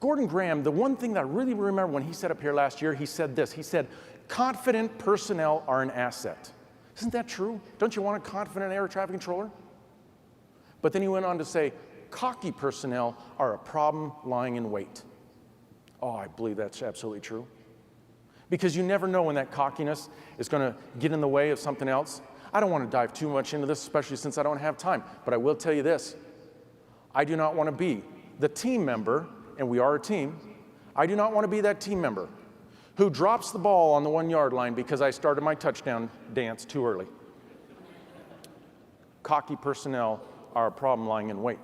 Gordon Graham, the one thing that I really remember when he said up here last year, he said this. He said, confident personnel are an asset. Isn't that true? Don't you want a confident air traffic controller? But then he went on to say, cocky personnel are a problem lying in wait. Oh, I believe that's absolutely true. Because you never know when that cockiness is going to get in the way of something else. I don't want to dive too much into this, especially since I don't have time. But I will tell you this. I do not want to be the team member, and we are a team. I do not want to be that team member who drops the ball on the 1-yard line because I started my touchdown dance too early. Cocky personnel are a problem lying in wait.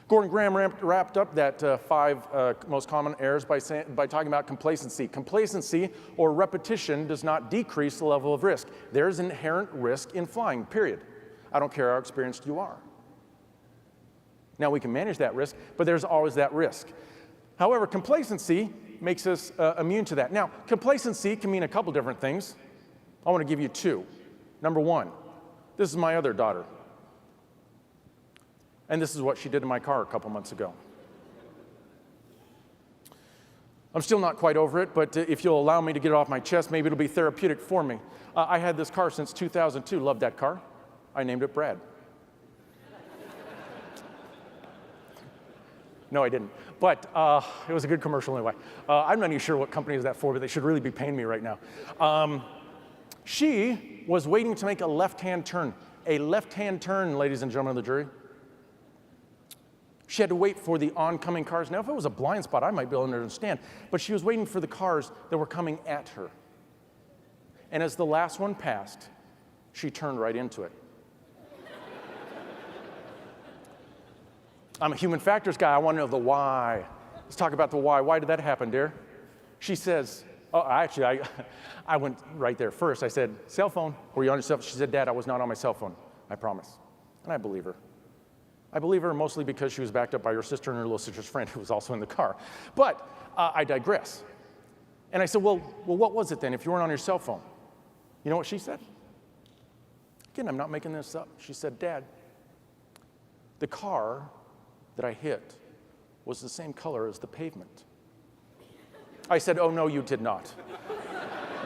Gordon Graham wrapped up that 5 most common errors by talking about complacency. Complacency or repetition does not decrease the level of risk. There's inherent risk in flying, period. I don't care how experienced you are. Now, we can manage that risk, but there's always that risk. However, complacency makes us immune to that. Now, complacency can mean a couple different things. I want to give you 2. Number 1, this is my other daughter. And this is what she did in my car a couple months ago. I'm still not quite over it, but if you'll allow me to get it off my chest, maybe it'll be therapeutic for me. I had this car since 2002. Loved that car. I named it Brad. No, I didn't. But it was a good commercial anyway. I'm not even sure what company is that for, but they should really be paying me right now. She was waiting to make a left-hand turn. A left-hand turn, ladies and gentlemen of the jury. She had to wait for the oncoming cars. Now, if it was a blind spot, I might be able to understand. But she was waiting for the cars that were coming at her. And as the last one passed, she turned right into it. I'm a human factors guy. I want to know the why. Let's talk about the why. Why did that happen, dear? She says, oh, actually, I went right there first. I said, cell phone. Were you on your cell phone? She said, Dad, I was not on my cell phone. I promise. And I believe her. I believe her mostly because she was backed up by her sister and her little sister's friend who was also in the car. But I digress. And I said, well, what was it then if you weren't on your cell phone? You know what she said? Again, I'm not making this up. She said, Dad, the car that I hit was the same color as the pavement. I said, oh, no, you did not.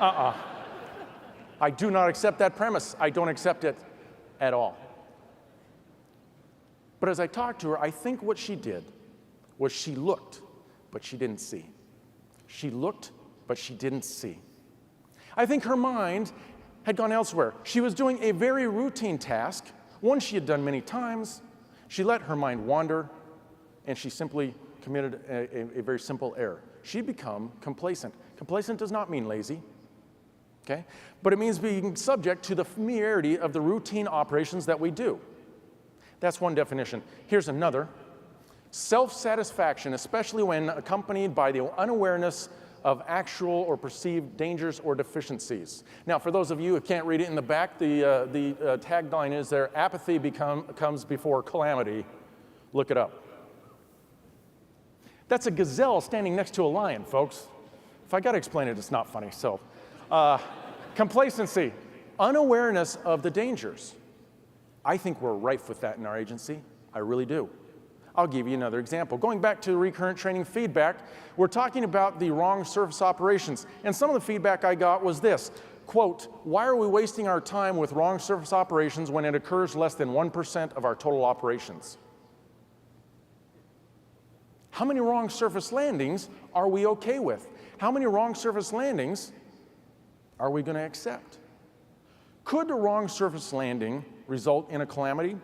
I do not accept that premise. I don't accept it at all. But as I talked to her, I think what she did was she looked, but she didn't see. She looked, but she didn't see. I think her mind had gone elsewhere. She was doing a very routine task, one she had done many times. She let her mind wander, and she simply committed a very simple error. She'd become complacent. Complacent does not mean lazy, okay? But it means being subject to the familiarity of the routine operations that we do. That's one definition. Here's another. Self-satisfaction, especially when accompanied by the unawareness of actual or perceived dangers or deficiencies. Now, for those of you who can't read it in the back, the tagline is there, apathy comes before calamity. Look it up. That's a gazelle standing next to a lion, folks. If I got to explain it, it's not funny. So, complacency, unawareness of the dangers. I think we're rife with that in our agency. I really do. I'll give you another example. Going back to recurrent training feedback, we're talking about the wrong surface operations. And some of the feedback I got was this, quote, why are we wasting our time with wrong surface operations when it occurs less than 1% of our total operations? How many wrong surface landings are we okay with? How many wrong surface landings are we going to accept? Could a wrong surface landing result in a calamity?